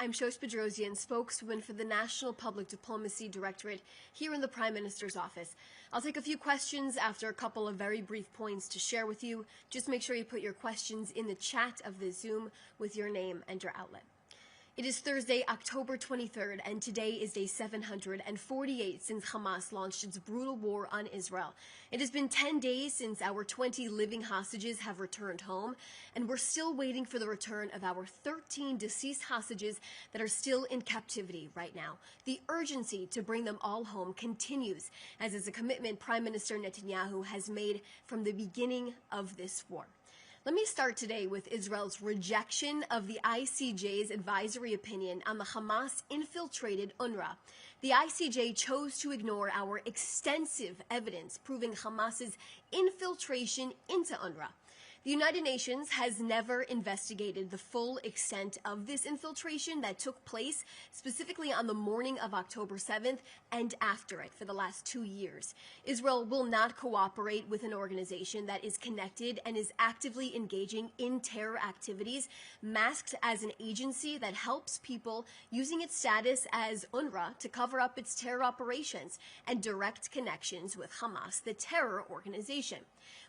I'm Shosh Badrosian, spokeswoman for the National Public Diplomacy Directorate here in the Prime Minister's office. I'll take a few questions after a couple of very brief points to share with you. Just make sure you put your questions in the chat of the Zoom with your name and your outlet. It is Thursday, October 23rd, and today is day 748 since Hamas launched its brutal war on Israel. It has been 10 days since our 20 living hostages have returned home, and we're still waiting for the return of our 13 deceased hostages that are still in captivity right now. The urgency to bring them all home continues, as is a commitment Prime Minister Netanyahu has made from the beginning of this war. Let me start today with Israel's rejection of the ICJ's advisory opinion on the Hamas-infiltrated UNRWA. The ICJ chose to ignore our extensive evidence proving Hamas's infiltration into UNRWA. The United Nations has never investigated the full extent of this infiltration that took place specifically on the morning of October 7th and after it for the last 2 years. Israel will not cooperate with an organization that is connected and is actively engaging in terror activities, masked as an agency that helps people using its status as UNRWA to cover up its terror operations and direct connections with Hamas, the terror organization.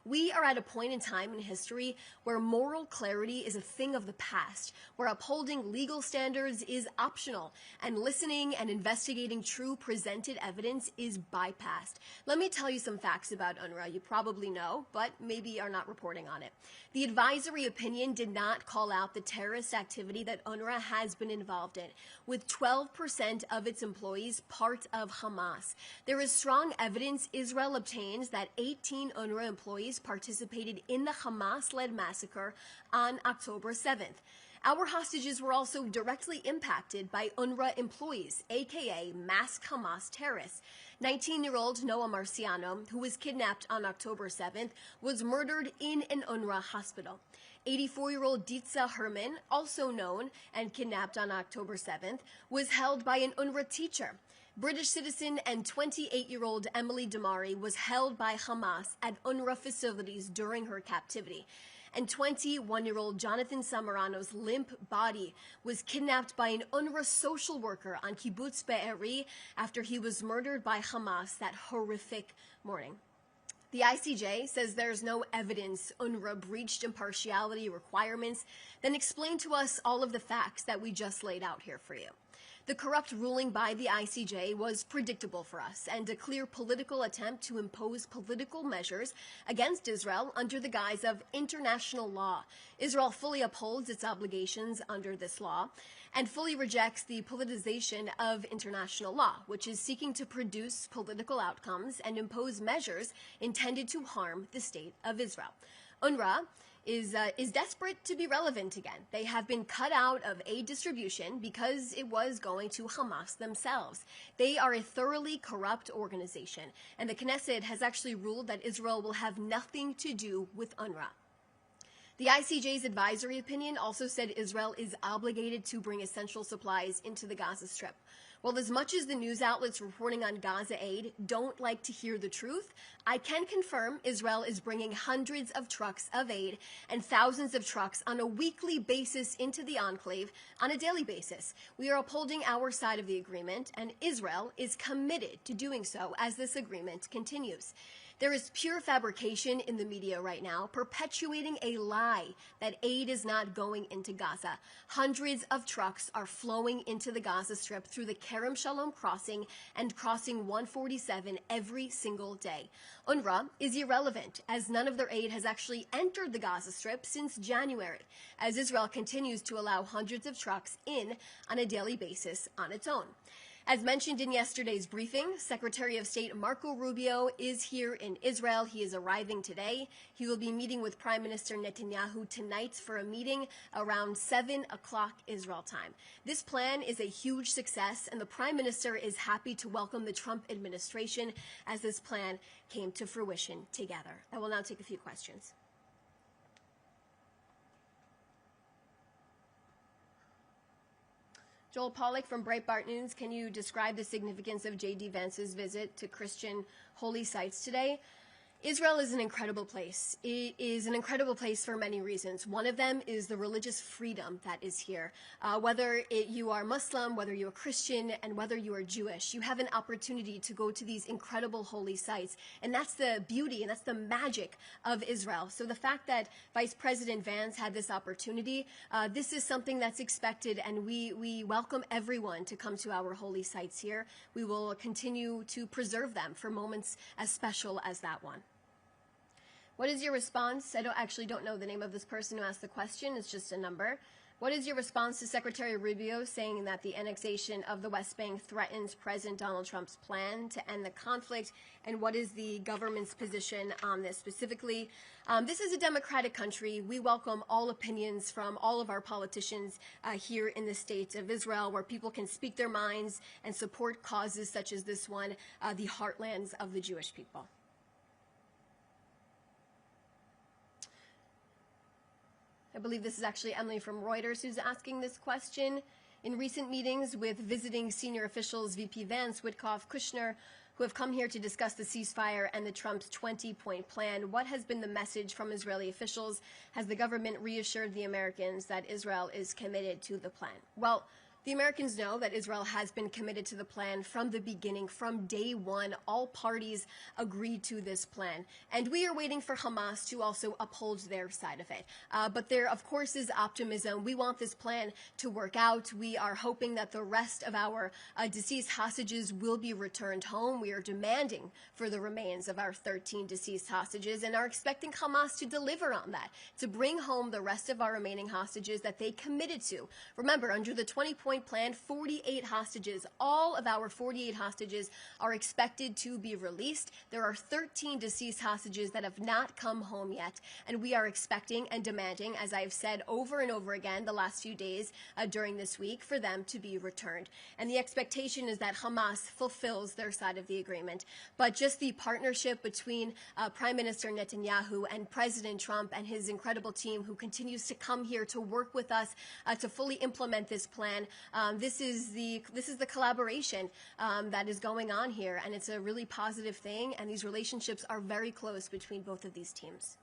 We are at a point in time in history where moral clarity is a thing of the past, where upholding legal standards is optional, and listening and investigating true presented evidence is bypassed. Let me tell you some facts about UNRWA you probably know, but maybe are not reporting on it. The advisory opinion did not call out the terrorist activity that UNRWA has been involved in, with 12% of its employees part of Hamas. There is strong evidence Israel obtains that 18 UNRWA employees participated in the Hamas-led massacre on October 7th. Our hostages were also directly impacted by UNRWA employees, aka masked Hamas terrorists. 19-year-old Noah Marciano, who was kidnapped on October 7th, was murdered in an UNRWA hospital. 84-year-old Ditza Herman, also known and kidnapped on October 7th, was held by an UNRWA teacher. British citizen and 28-year-old Emily Damari was held by Hamas at UNRWA facilities during her captivity. And 21-year-old Jonathan Samarano's limp body was kidnapped by an UNRWA social worker on Kibbutz Be'eri after he was murdered by Hamas that horrific morning. The ICJ says there's no evidence UNRWA breached impartiality requirements. Then explain to us all of the facts that we just laid out here for you. The corrupt ruling by the ICJ was predictable for us and a clear political attempt to impose political measures against Israel under the guise of international law. Israel fully upholds its obligations under this law and fully rejects the politicization of international law, which is seeking to produce political outcomes and impose measures intended to harm the state of Israel. UNRWA is desperate to be relevant again. They have been cut out of aid distribution because it was going to Hamas themselves. They are a thoroughly corrupt organization, and the Knesset has actually ruled that Israel will have nothing to do with UNRWA. The ICJ's advisory opinion also said Israel is obligated to bring essential supplies into the Gaza Strip. Well, as much as the news outlets reporting on Gaza aid don't like to hear the truth, I can confirm Israel is bringing hundreds of trucks of aid and thousands of trucks on a weekly basis into the enclave on a daily basis. We are upholding our side of the agreement, and Israel is committed to doing so as this agreement continues. There is pure fabrication in the media right now, perpetuating a lie that aid is not going into Gaza. Hundreds of trucks are flowing into the Gaza Strip through the Kerem Shalom crossing and crossing 147 every single day. UNRWA is irrelevant, as none of their aid has actually entered the Gaza Strip since January, as Israel continues to allow hundreds of trucks in on a daily basis on its own. As mentioned in yesterday's briefing, Secretary of State Marco Rubio is here in Israel. He is arriving today. He will be meeting with Prime Minister Netanyahu tonight for a meeting around 7 o'clock Israel time. This plan is a huge success, and the Prime Minister is happy to welcome the Trump administration as this plan came to fruition together. I will now take a few questions. Joel Pollack from Breitbart News, can you describe the significance of J.D. Vance's visit to Christian holy sites today? Israel is an incredible place. It is an incredible place for many reasons. One of them is the religious freedom that is here. Whether you are Muslim, whether you are Christian, and whether you are Jewish, you have an opportunity to go to these incredible holy sites. And that's the beauty and that's the magic of Israel. So the fact that Vice President Vance had this opportunity, this is something that's expected, and we welcome everyone to come to our holy sites here. We will continue to preserve them for moments as special as that one. What is your response? I don't know the name of this person who asked the question. It's just a number. What is your response to Secretary Rubio saying that the annexation of the West Bank threatens President Donald Trump's plan to end the conflict? And what is the government's position on this specifically? This is a democratic country. We welcome all opinions from all of our politicians here in the state of Israel, where people can speak their minds and support causes such as this one, the heartlands of the Jewish people. I believe this is actually Emily from Reuters who's asking this question. In recent meetings with visiting senior officials, VP Vance, Witkoff, Kushner, who have come here to discuss the ceasefire and the Trump's 20-point plan, what has been the message from Israeli officials? Has the government reassured the Americans that Israel is committed to the plan? Well, the Americans know that Israel has been committed to the plan from the beginning. From day one, all parties agreed to this plan. And we are waiting for Hamas to also uphold their side of it. But there, of course, is optimism. We want this plan to work out. We are hoping that the rest of our deceased hostages will be returned home. We are demanding for the remains of our 13 deceased hostages and are expecting Hamas to deliver on that, to bring home the rest of our remaining hostages that they committed to. Remember, under the 20-point plan, 48 hostages, all of our 48 hostages are expected to be released. There are 13 deceased hostages that have not come home yet, and we are expecting and demanding, as I've said over and over again the last few days during this week, for them to be returned. And the expectation is that Hamas fulfills their side of the agreement. But just the partnership between Prime Minister Netanyahu and President Trump and his incredible team, who continues to come here to work with us to fully implement this plan, this is the collaboration that is going on here, and it's a really positive thing, and these relationships are very close between both of these teams.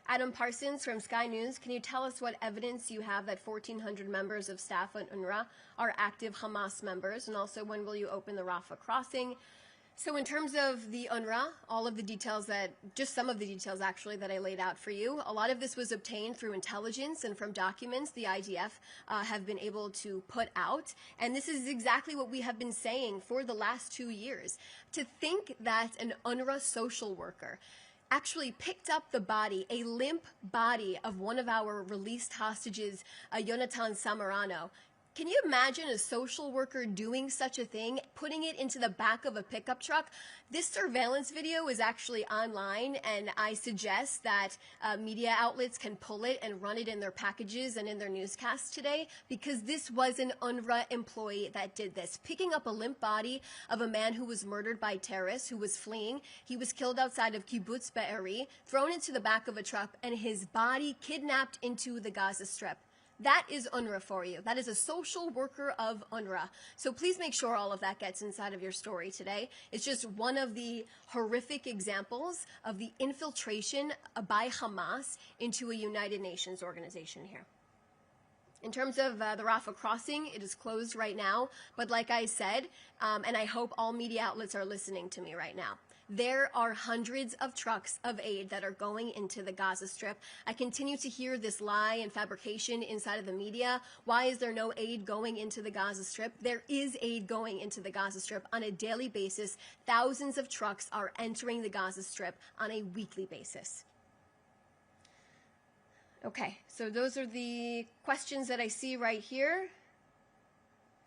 Adam Parsons from Sky News, can you tell us what evidence you have that 1,400 members of staff at UNRWA are active Hamas members, and also when will you open the Rafah crossing? So in terms of the UNRWA, all of the details just some of the details actually that I laid out for you, a lot of this was obtained through intelligence and from documents the IDF have been able to put out. And this is exactly what we have been saying for the last 2 years. To think that an UNRWA social worker actually picked up the body, a limp body of one of our released hostages, Yonatan Samarano. Can you imagine a social worker doing such a thing, putting it into the back of a pickup truck? This surveillance video is actually online, and I suggest that media outlets can pull it and run it in their packages and in their newscasts today, because this was an UNRWA employee that did this, picking up a limp body of a man who was murdered by terrorists, who was fleeing. He was killed outside of Kibbutz Be'eri, thrown into the back of a truck, and his body kidnapped into the Gaza Strip. That is UNRWA for you. That is a social worker of UNRWA. So please make sure all of that gets inside of your story today. It's just one of the horrific examples of the infiltration by Hamas into a United Nations organization here. In terms of the Rafah crossing, it is closed right now. But like I said, and I hope all media outlets are listening to me right now, there are hundreds of trucks of aid that are going into the Gaza Strip. I continue to hear this lie and fabrication inside of the media. Why is there no aid going into the Gaza Strip? There is aid going into the Gaza Strip on a daily basis. Thousands of trucks are entering the Gaza Strip on a weekly basis. Okay, so those are the questions that I see right here.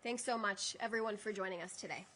Thanks so much, everyone, for joining us today.